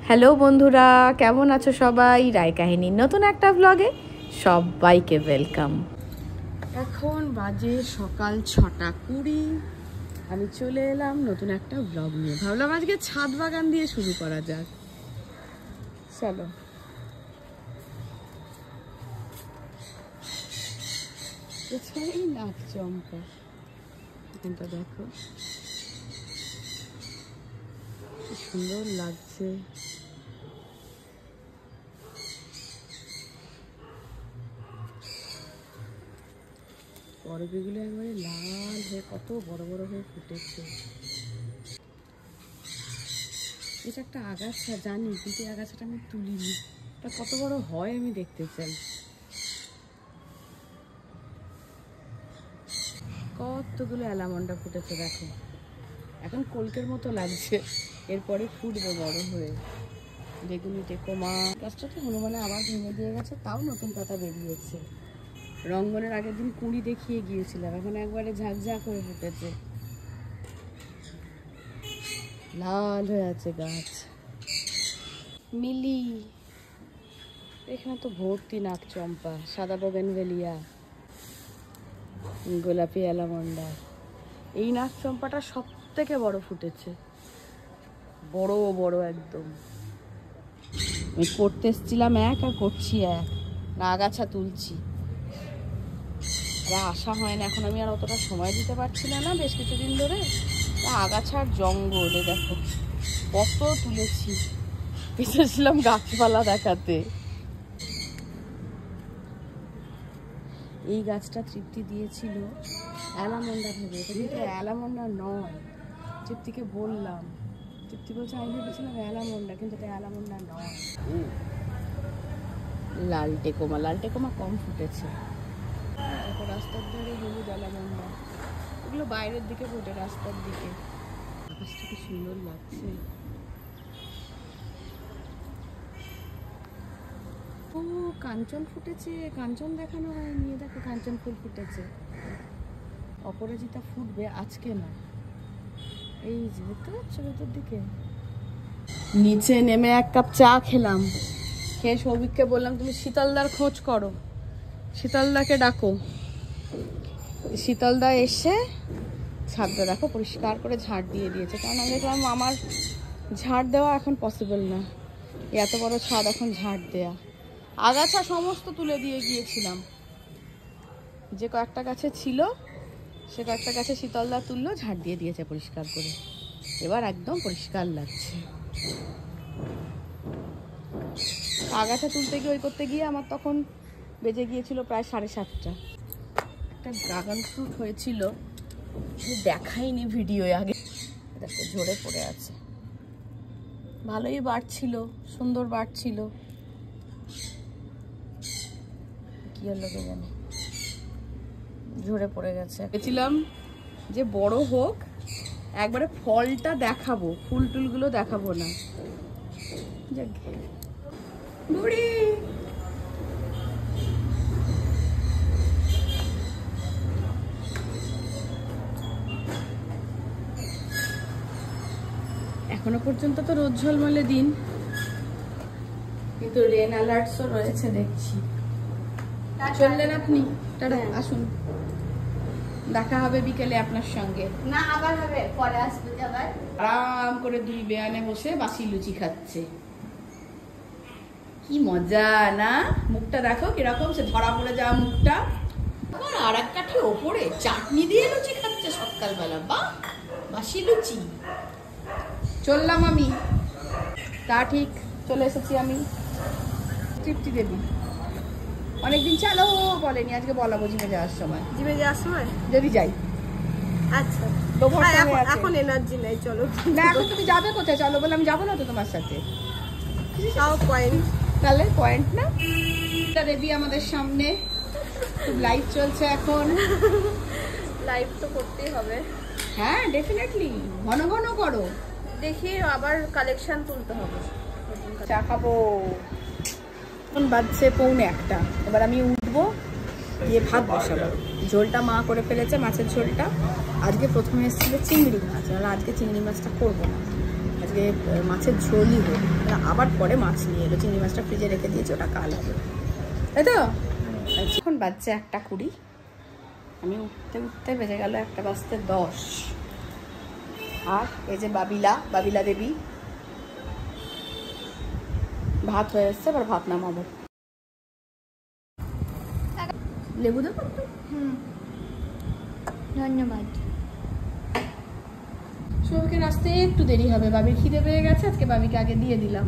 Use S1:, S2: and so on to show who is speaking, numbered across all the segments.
S1: Hello বন্ধুরা, কেমন আছো সবাই? রায় কাহিনীর নতুন একটা ব্লগে সবাইকে ওয়েলকাম। এখন বাজে সকাল 6:20। আমি চলে এলাম নতুন একটা ব্লগ নিয়ে। ভাবলাম আজকে ছাদ বাগান দিয়ে শুরু করা যাক। চলো। এই নাক চম্পা, এখানটা দেখো কি সুন্দর লাগছে। বরফগুলো একবারে লাল হয়ে কত বড় বড় হয়ে ফুটেছে। এটা একটা আগাছা জানি, কিন্তু আগাছাটা আমি তুলিনি। এটা কত বড় হয় আমি দেখতে চাই। কতগুলো অ্যালামন্ডা ফুটেছে দেখো। এখন কলকের মতো লাগছে, এরপরে ফুটবে বড় হয়ে। বেগুনি টেকোমা গাছটা তো হনুমানে আবার ভেঙে দিয়ে গেছে, তাও নতুন পাতা বেরিয়েছে। রঙ্গনের আগের দিন কুঁড়ি দেখিয়ে গিয়েছিলাম, এখন একবারে ঝাঁকঝাঁক হয়ে ফুটেছে, লাল হয়ে আছে গাছ। মিলি, এখানে তো ভর্তি নাক চম্পা, সাদা বোগেনভেলিয়া, গোলাপি অ্যালামন্ডা। এই নাক চম্পাটা সব থেকে বড় ফুটেছে, বড় বড় একদম। আমি করতে এসেছিলাম এক, আর করছি এক, না আগাছা তুলছি। আসা হয় না এখন, আমি আর অতটা সময় দিতে পারছি না বেশ কিছুদিন ধরে। আগাছার জঙ্গলে দেখো কত তুলেছি। এসেছিলাম গাছপালা দেখাতে। এই গাছটা তৃপ্তি দিয়েছিল অ্যালামন্ডা ভেবে, এটা কিন্তু অ্যালামন্ডা নয়। তৃপ্তিকে বললাম, তৃপ্তি বলছে আমি ভেবেছিলাম অ্যালামন্ডা, কিন্তু এটা অ্যালামন্ডা নয়। লাল টেকোমা, লাল টেকোমা কম ফুটেছে। রাস্তার ধারে হলুদ অ্যালামন্ডা, এগুলো বাইরের দিকে ফোটে, রাস্তার দিকে। আকাশটা কি সুন্দর লাগছে। ও কাঞ্চন ফুটেছে, কাঞ্চন দেখানো হয়নি। দেখো কাঞ্চন ফুল ফুটেছে। অপরাজিতা ফুটবে আজকে না, এই যে দেখতে পাচ্ছ ভেতর দিকে। নিচে নেমে এক কাপ চা খেলাম, খেয়ে সৌভিককে বললাম তুমি শীতলদার খোঁজ করো, শীতলদাকে ডাকো। শীতলদা এসে ছাদটা দেখো পরিষ্কার করে ঝাড় দিয়ে দিয়েছে, কারণ আমি দেখলাম আমার ঝাড় দেওয়া এখন পসিবল না, এত বড় ছাদ এখন ঝাড় দেয়া। আগাছা সমস্ত তুলে দিয়ে গিয়েছিলাম, যে কয়েকটা গাছে ছিল সে কয়েকটা গাছে শীতলদা তুললো, ঝাড় দিয়ে দিয়েছে পরিষ্কার করে। এবার একদম পরিষ্কার লাগছে। আগাছা তুলতে গিয়ে ওই করতে গিয়ে আমার তখন বেজে গিয়েছিল প্রায় 7:30। একটা ড্রাগন ফ্রুট হয়েছিল, দেখাইনি ভিডিওয়ে আগে। দেখো ঝরে পড়ে আছে, ভালোই বাড়ছিল, সুন্দর বাড়ছিল। কি হলো কে জানে, ঝরে পড়ে গেছে। ভেবেছিলাম যে বড় হোক, একবারে ফলটা দেখাবো, ফুল টুলগুলো দেখাবো না। বুড়ি এখনো পর্যন্ত তো রোদ ঝলমলে দিন, কিন্তু রেন অ্যালার্টসও রয়েছে দেখছি। চললেন আপনি, টাটা, আসুন, দেখা হবে বিকেলে আপনার সঙ্গে।
S2: না আবার হবে, পরে আসবে আবার।
S1: আরাম করে দুই বেয়ানে বসে বাসি লুচি খাচ্ছে, কি মজা না। মুখটা দেখো কিরকম, সে ধরা পড়ে যাওয়া মুখটা। আর এক কাঠি ওপরে চাটনি দিয়ে লুচি খাচ্ছে সকালবেলা, বা বাসি লুচি। চললাম আমি, তা ঠিক চলে এসেছি আমি। তৃপ্তি দেবী অনেকদিন চালো বলেনি, আজকে বলাবো জিমে যাওয়ার সময়।
S2: জিমে যাওয়ার সময়
S1: যদি যাই।
S2: আচ্ছা, এখন এনার্জি নেই, চলো
S1: না। এখন তুমি যাবে কোথায়? চলো বলে আমি যাবো না তো তোমার সাথে।
S2: তাও পয়েন্ট,
S1: তাহলে পয়েন্ট না। দেবী আমাদের সামনে, খুব লাইভ চলছে এখন।
S2: লাইভ তো করতেই হবে।
S1: হ্যাঁ ডেফিনেটলি, ঘন ঘন করো।
S2: দেখি আবার কালেকশন তুলতে হবে।
S1: চা খাবো, এখন বাজছে 1:45। এবার আমি উঠবো, গিয়ে ভাত বসাবো। ঝোলটা মা করে ফেলেছে, মাছের ঝোলটা। আজকে প্রথমে এসেছিল চিংড়ি মাছ, আর আজকে চিংড়ি মাছটা করবো না, আজকে আজকে মাছের ঝোলই হোক, আবার পরে মাছ নিয়ে এলো, চিংড়ি মাছটা ফ্রিজে রেখে দিয়েছে, ওটা কাল হবে, তাই তো? এখন বাজছে 1:20, আমি উঠতে উঠতে বেজে গেল 1:10। আর এই যে বাবিলা দেবী, ভাত হয়ে এসছে, এবার ভাত নামাবো। লেবু দেবো?
S3: ধন্যবাদ।
S1: শুভকে আসতে একটু দেরি হবে, বাবির খিদে পেয়ে গেছে, আজকে বাবিকে আগে দিয়ে দিলাম।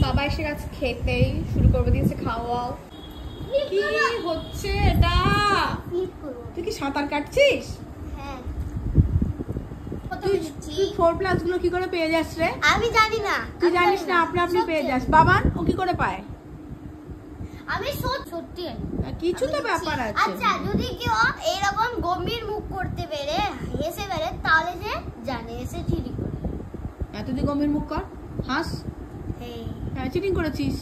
S1: বাবা এসে গেছে, খেতেই শুরু করবে দিয়েছে খাওয়া। কি হচ্ছে এটা? তুই কি সাঁতার কাটছিস?
S3: হ্যাঁ।
S1: তুই 4+ গুলো কি করে পেয়ে যাস রে?
S3: আমি জানি না।
S1: তুই জানিস না, আপনি পেয়ে যাস। বাবান ও কি করে পায়?
S3: আমি সত্যি
S1: কিছু তো ব্যাপার আছে।
S3: আচ্ছা, যদি কেউ এরকম গম্ভীর মুখ করতে পেরে, হেসে বেড়ে, তাহলে যে জানে এসে চিটিং করে।
S1: তুই গম্ভীর মুখ কর, হাস। হ্যাঁ, চিটিং করেছিস।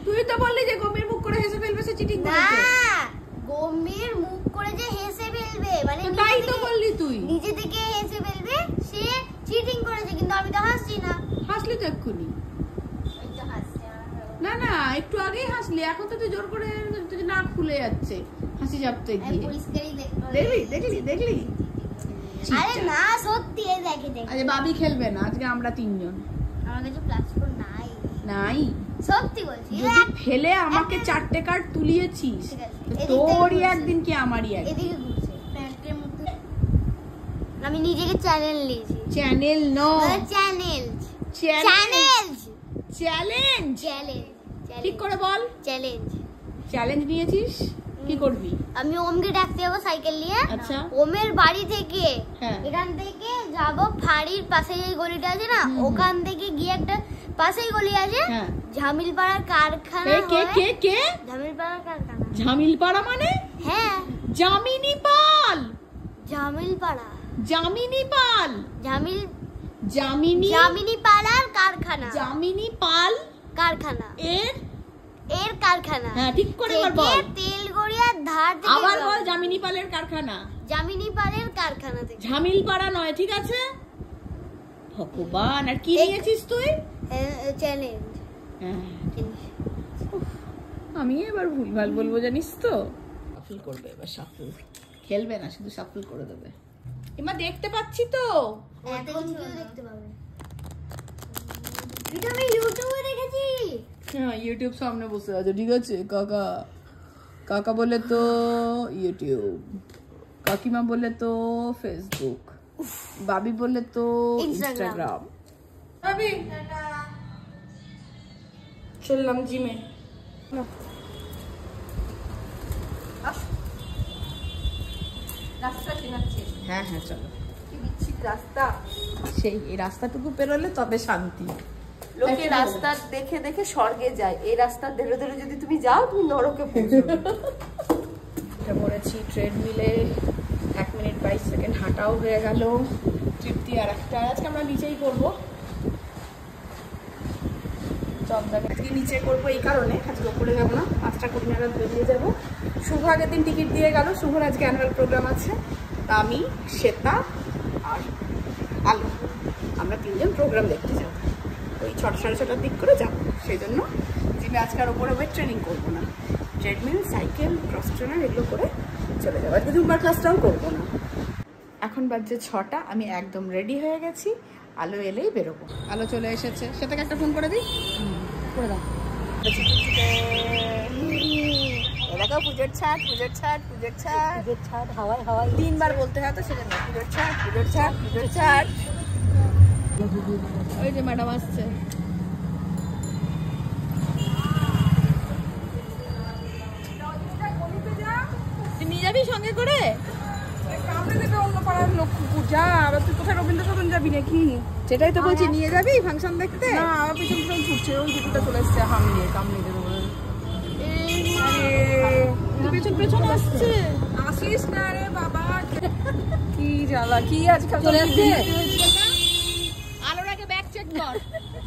S1: তুই তো বললি যে গম্ভীর মুখ করে হেসে ফেলবে, সে চিটিং করেছে।
S3: না, গম্ভীর মুখ করে যে হেসে ফেলবে, মানে
S1: তাই তো বললি তুই।
S3: নিজে থেকে হেসে ফেলবে, সে চিটিং করেছে, কিন্তু আমি তো হাসছি না।
S1: হাসলি তো এক্ষুনি। না না, একটু আগেই হাসলি, এখন তো তুই জোর করে নাক ফুলে যাচ্ছে হাসি চাপতে গিয়ে। দেখলি?
S3: আরে না, সত্যি দেখে।
S1: আরে বাবি খেলবে না, আজকে আমরা 3 জন।
S3: আমার কাছে প্লাস্টিক নাই। সত্যি বলছি,
S1: যদি ফেলে আমাকে 4টে কার্ড তুলিয়েছিস, তোরই একদিন কি আমারই একদিন।
S3: এদিকে ঘুরছে প্যান্টের মধ্যে। আমি নিজেকে চ্যালেঞ্জ নিয়েছি।
S1: চ্যানেল চ্যালেঞ্জ ঠিক করে বল। চ্যালেঞ্জ নিয়েছিস, কি করবি?
S3: আমি ওমকে ডাকতে যাবো সাইকেল নিয়ে।
S1: আচ্ছা।
S3: ওমের বাড়ি থেকে,
S1: হ্যাঁ,
S3: এখান থেকে যাব ফাড়ির পাশে যে গলিটা আছে না, ওখান থেকে গিয়ে একটা পাশেই গলি আছে,
S1: হ্যাঁ,
S3: ঝামিলপাড়ার কারখানা।
S1: কে
S3: ঝামিলপাড়ার কারখানা।
S1: ঝামিলপাড়া মানে?
S3: হ্যাঁ,
S1: জামিনী পাল।
S3: ঝামিলপাড়া,
S1: জামিনী পাল,
S3: জামিনী পাড়ার কারখানা।
S1: জামিনী পাল
S3: কারখানা, এর কারখানা।
S1: হ্যাঁ, ঠিক করে বল।
S3: তেলগড়িয়ার ধার থেকে।
S1: আবার বল, জামিনী পালের কারখানা।
S3: জামিনী পালের কারখানা থেকে।
S1: ঝামিলপাড়া নয়, ঠিক আছে? ভগবান, আর কি নিয়েছিস তুই?
S3: চ্যালেঞ্জ।
S1: আমি এবার ভুলভাল বলবো জানিস তো। শাফল করবে এবার, শাফল খেলবে না, শুধু শাফল করে দেবে। এমা দেখতে পাচ্ছি তো।
S3: দেখতে পাবে। এটা আমি ইউটিউবে দেখেছি।
S1: হ্যাঁ, ইউটিউব সামনে বসে আছে, ঠিক আছে? কাকা বলে তো ইউটিউব, কাকিমা বলে তো ফেসবুক, বাবি বলে তো ইনস্টাগ্রাম। বাবি চললাম জিমে। হ্যাঁ চলো।
S2: রাস্তা,
S1: সেই এই রাস্তাটুকু পেরোলে তবে শান্তি।
S2: লোকে রাস্তা দেখে দেখে স্বর্গে যায়, এই রাস্তা ধরে ধরে যদি তুমি যাও, তুমি নরকে পৌঁছবে।
S1: পড়েছি ট্রেডমিলে, 1 মিনিট 22 সেকেন্ড হাঁটাও হয়ে গেল। তৃপ্তি আর একটা, আজকে আমরা নিচেই করবো, আজকে নিচে করবো এই কারণে, আজকে ওপরে যাবো না, 5টা কোটি নাগাদ বেরিয়ে যাবো। শুভ আগের দিন টিকিট দিয়ে গেল, শুভর আজকে অ্যানুয়াল প্রোগ্রাম আছে, তা আমি, শ্বেতা আর আলো, আমরা 3 জন প্রোগ্রাম দেখতে যাবো। ওই 6টা সাড়ে 6টার দিক করে যাবো, সেই জন্য জিমে আজকে আর ওপরে ওয়েট ট্রেনিং করবো না, ট্রেডমিল, সাইকেল, ক্রস ট্রেনার এগুলো করে চলে যাবো। আজকে জুম্বার ক্লাসটাও করবো না। এখন বাজছে 6টা, আমি একদম রেডি হয়ে গেছি, আলো এলেই বেরোবো। আলো চলে এসেছে, সেটাকে একটা ফোন করে দিই, করে দাও। দেখো, পুজোর ছাড় হাওয়ায় 3বার বলতে হয় তো, সেজন্য পুজোর ছাড়। ওই যে ম্যাডাম আসছে। নিয়ে যাবি সঙ্গে করে? অন্য পাড়ার লোক পূজা, আবার তুই কোথায় রবীন্দ্র সদন যাবি নাকি? সেটাই তো বলছি, নিয়ে যাবি ফাংশন দেখতে? না, আমার পিছন ছুটছে, ওই দুটোটা চলে এসছে, কামড়ে দেবে বলে। পেছন আসছে। আসিস না রে বাবা, কি জ্বালা, কি আজকাল চলে আসছে। আলোর আগে ব্যাগ চেক কর,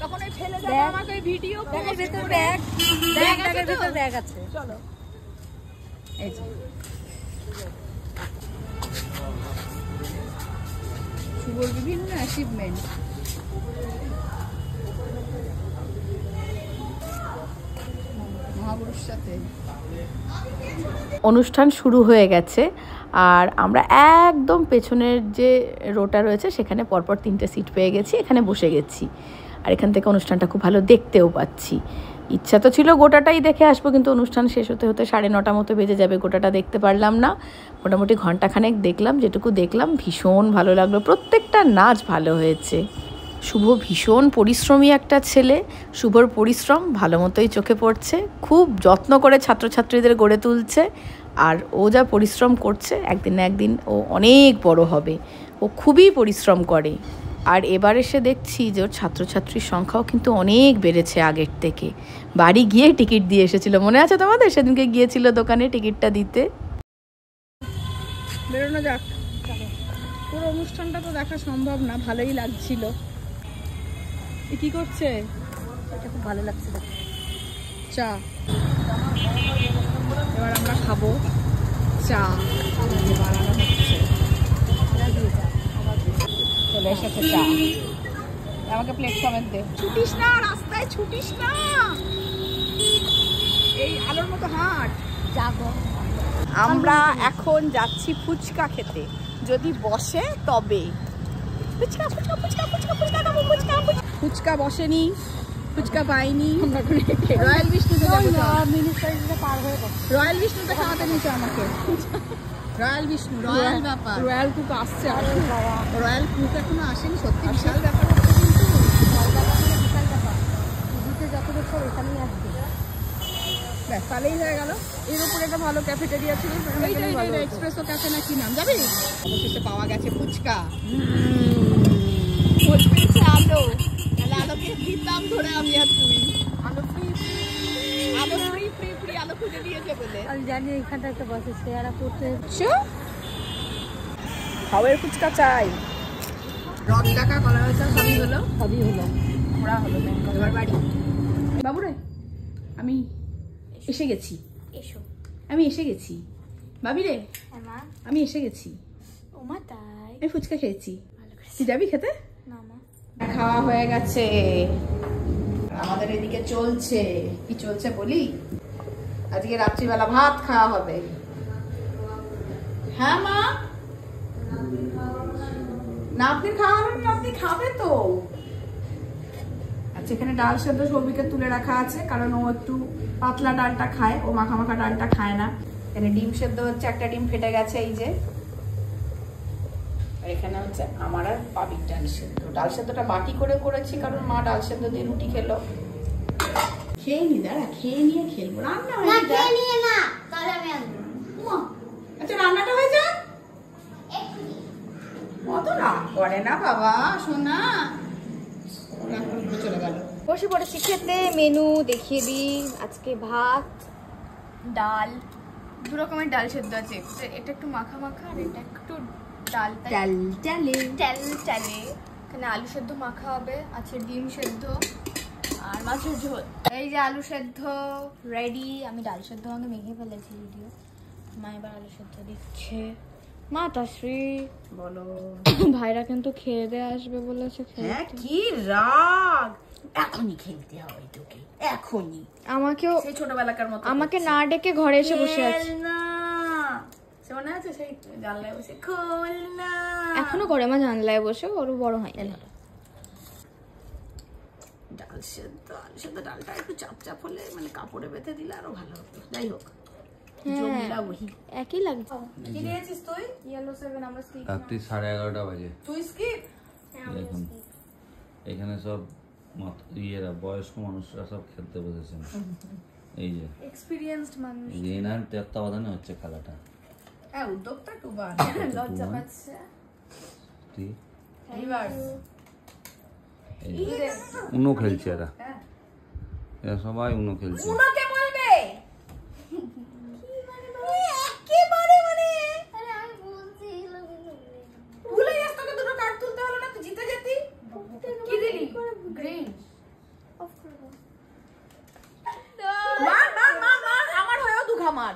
S1: তখন ওই ফেলে যাবে আমাকে ওই ভিডিও। ব্যাগের ভেতর ব্যাগ আছে, চলো। এই যে শুভর বিভিন্ন অ্যাচিভমেন্ট। মহাপুরুষ সাথে অনুষ্ঠান শুরু হয়ে গেছে, আর আমরা একদম পেছনের যে রোটা রয়েছে সেখানে পরপর 3টে সিট পেয়ে গেছি, এখানে বসে গেছি। আর এখান থেকে অনুষ্ঠানটা খুব ভালো দেখতেও পাচ্ছি। ইচ্ছা তো ছিল গোটাটাই দেখে আসবো, কিন্তু অনুষ্ঠান শেষ হতে হতে 9:30 মতো বেজে যাবে, গোটাটা দেখতে পারলাম না। মোটামুটি ঘন্টাখানেক দেখলাম, যেটুকু দেখলাম ভীষণ ভালো লাগলো, প্রত্যেকটা নাচ ভালো হয়েছে। শুভ ভীষণ পরিশ্রমী একটা ছেলে, শুভর পরিশ্রম ভালো মতোই চোখে পড়ছে, খুব যত্ন করে ছাত্রছাত্রীদের গড়ে তুলছে। আর ও যা পরিশ্রম করছে, একদিন না একদিন ও অনেক বড় হবে, ও খুবই পরিশ্রম করে। আর এবার এসে দেখছি যে ওর ছাত্রছাত্রীর সংখ্যাও কিন্তু অনেক বেড়েছে আগের থেকে। বাড়ি গিয়ে টিকিট দিয়ে এসেছিল, মনে আছে তোমাদের? সেদিনকে গিয়েছিল দোকানে টিকিটটা দিতে। বেরোনো যাক, পুরো অনুষ্ঠানটা তো দেখা সম্ভব না, ভালোই লাগছিল। কি করছে?
S2: এটা খুব ভালো লাগছে দেখো।
S1: চা। এবার আমরা খাবো চা, বানানো হচ্ছে। চলে এসেছে চা, আমাকে প্লেট সমেত দে। ছুটিস না, রাস্তায় ছুটিস না, এই আলোর মতো হাঁট।
S3: যাবো।
S1: আমরা এখন যাচ্ছি ফুচকা খেতে, যদি বসে তবে। ফুচকা ফুচকা ফুচকা ফুচকা ফুচকা খাবো, ফুচকা ফুচকা বসেনি, ফুচকা পাইনি। রয়্যাল বিষ্ণুতে যাবো, রয়্যাল বিষ্ণুতে খাওয়াতে নিচে আমাকে। রয়্যাল বিষ্ণু, রয়্যাল ব্যাপার, রয়্যাল কুক আসছে। রয়্যাল কুক এখনো আসেনি, সত্যি বিশাল ব্যাপার হচ্ছে কিন্তু।
S3: যত বছর এখানেই আসবে,
S1: ব্যাস তাহলেই হয়ে গেল। এর উপরে একটা ভালো ক্যাফেটেরিয়া ছিল, এক্সপ্রেসো ক্যাফে না কি নাম, যাবি? অবশেষে পাওয়া গেছে ফুচকা। আলো, তাহলে আলোকে দিতাম ধরে আমি আর তুই। আলো ফ্রি আলো ফ্রি ফ্রি ফ্রি আলো খুঁজে দিয়েছে বলে।
S3: আমি জানি এখানটা একটা বসে চেয়ারা করতে
S1: খাওয়ার ফুচকা চাই। রদ টাকা কলা হয়েছে, সবই হলো,
S3: সবই হলো,
S1: ঘোরা হলো। এবার বাড়ি। বাবুরে, আমি এসে গেছি।
S3: এসো।
S1: আমি এসে গেছি। ভাবি রে,
S3: মা,
S1: আমি এসে গেছি।
S3: ও মা তাই?
S1: আমি ফুচকা খেয়েছি, তুই যাবি খেতে?
S3: না মা।
S1: খাওয়া হয়ে গেছে, আমাদের এদিকে চলছে। কি চলছে বলি? আজকে রাত্রিবেলা ভাত খাওয়া হবে। হ্যাঁ মা, না আপনি খাওয়া হবে না, আপনি খাবে তো। আচ্ছা, এখানে ডাল সেদ্ধ সৌভিকে তুলে রাখা আছে, কারণ ও একটু পাতলা ডালটা খায়, ও মাখা মাখা ডালটা খায় না। এখানে ডিম সেদ্ধ হচ্ছে, একটা ডিম ফেটে গেছে এই যে। আর এখানে হচ্ছে আমার আর পাবির ডাল সেদ্ধ। ডাল সেদ্ধটা বাটি করে করেছি, কারণ মা ডাল সেদ্ধ দিয়ে রুটি খেলো। খেয়ে নি, দাঁড়া, খেয়ে নিয়ে খেলবো। রান্না
S3: না,
S1: হয়ে
S3: খেয়ে
S1: যায়।
S3: নিয়ে না, তাহলে আমি আসবো।
S1: আচ্ছা, রান্নাটা হয়ে যায়। অত রাগ করে না বাবা, শোনা। রাগ করে চলে গেল।
S3: বসে পড়েছি খেতে। মেনু দেখিয়ে দিই। আজকে ভাত, ডাল, দু রকমের ডাল সেদ্ধ আছে। এটা একটু মাখা মাখা, আর এটা একটু ডাল
S1: টালে
S3: তেল তেলে। এখানে আলু সেদ্ধ মাখা হবে, আছে ডিম সেদ্ধ আর মাছের ঝোল। এই যে আলু সেদ্ধ রেডি। আমি ডাল সেদ্ধ আগে মেখে ফেলেছি ভিডিও। মা এবার আলু সেদ্ধ দিচ্ছে। মা তাশ্রী
S1: বলো।
S3: ভাইরা কিন্তু খেয়ে দিয়ে আসবে বলেছে।
S1: হ্যাঁ, কি রাগ! এখনই খেলতে হবে তোকে, এখনই।
S3: আমাকেও
S1: সেই ছোটবেলাকার মতো
S3: আমাকে না ডেকে ঘরে এসে বসে আছে।
S1: না, সে মনে আছে সেই জানলায় বসে খোল না।
S3: এখনো করে মা জানলায় বসে, ওর বড় হয়।
S1: ডাল সেদ্ধ, আলু সেদ্ধ ডালটা একটু চাপ চাপ হলে, মানে কাপড়ে বেঁধে দিলে আরো ভালো হতো। যাই হোক, জমিলা বহি।
S3: একই লাগছে।
S1: কি নিয়েছিস তুই?
S3: ইয়েলো 7 আমরা স্কিপ।
S4: রাত্রি 11:30 বাজে।
S1: তুই স্কিপ?
S4: এখন এখানে সব ইয়েরা বয়স্ক মানুষরা সব খেলতে বসেছেন। এই যে
S3: এক্সপেরিয়েন্সড মানুষ।
S4: এই যে এনার তত্ত্বাবধানে হচ্ছে খেলাটা।
S1: হ্যাঁ, উদ্যোগটা টুবান।
S3: লজ্জা পাচ্ছে।
S4: ঠিক,
S1: এইবার
S4: এই যে উনো খেলছে এরা। এরা সবাই উনো খেলছে।
S1: উনোকে বলবে একেবারে, মানে
S3: আরে আমি বলছিলাম
S1: ভুলে যাস, তোকে দুটো কার্ড তুলতে হলো না, তুই জিতে যেতি। কি দিলি? গ্রিন। মার মার মার মার, আমার হয়েও দুঘা মার।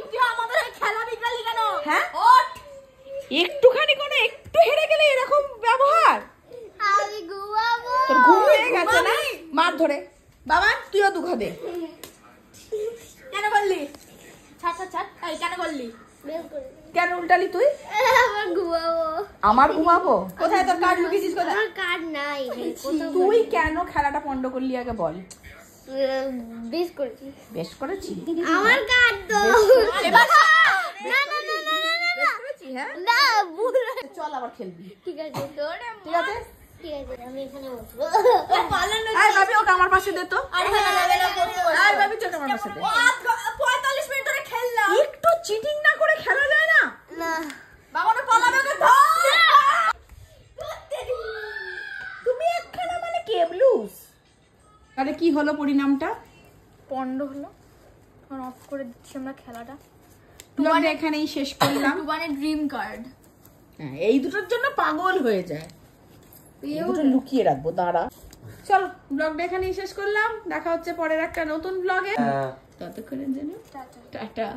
S1: তুই আমাদের খেলা বিকালি কেন? হ্যাঁ, ওঠ। একটুখানি কোনো একটু হেরে গেলে এরকম ধরে। বাবা তুইও দুঘা দে।
S3: কেন করলি? ছাড় ছাড় ছাড়। এই কেন করলি?
S1: কেন উল্টালি তুই? আমার ঘুমাবো? কোথায় তোর কার্ড লুকিয়েছিস কোথায়?
S5: কার্ড নাই।
S1: তুই কেন খেলাটা পন্ড করলি আগে বল।
S5: বেশ করেছি।
S1: বেশ করেছি।
S5: আমার কার্ড তো। না না না না না
S1: বেশ করেছি হ্যাঁ।
S5: না ভুল।
S1: চল আবার খেলবি।
S5: ঠিক আছে তোর।
S1: ঠিক আছে
S5: ঠিক আছে আমি এখানে বসবো।
S1: আয় ভাবি ওকে আমার পাশে দে তো।
S3: আরে হবে না করবো।
S1: আয় ভাবি চোখ আমার পাশে দে।
S3: 45 মিনিট ধরে খেললাম।
S1: একটু চিটিং না করে খেলা যায় না?
S5: না
S3: বাবা না পালাবে ওকে ধর।
S1: তুমি একখানা মানে কেবলুস। তাহলে কি হলো পরিণামটা?
S3: পন্ড হলো। এখন অফ করে দিচ্ছি আমরা খেলাটা।
S1: ব্লগটা এখানেই শেষ করলাম।
S3: টুবানের ড্রিম কার্ড।
S1: হ্যাঁ, এই দুটোর জন্য পাগল হয়ে যায়। এই দুটো লুকিয়ে রাখবো দাঁড়া। চলো ব্লগটা এখানেই শেষ করলাম। দেখা হচ্ছে পরের একটা নতুন ব্লগে। ততক্ষণের জন্য টাটা।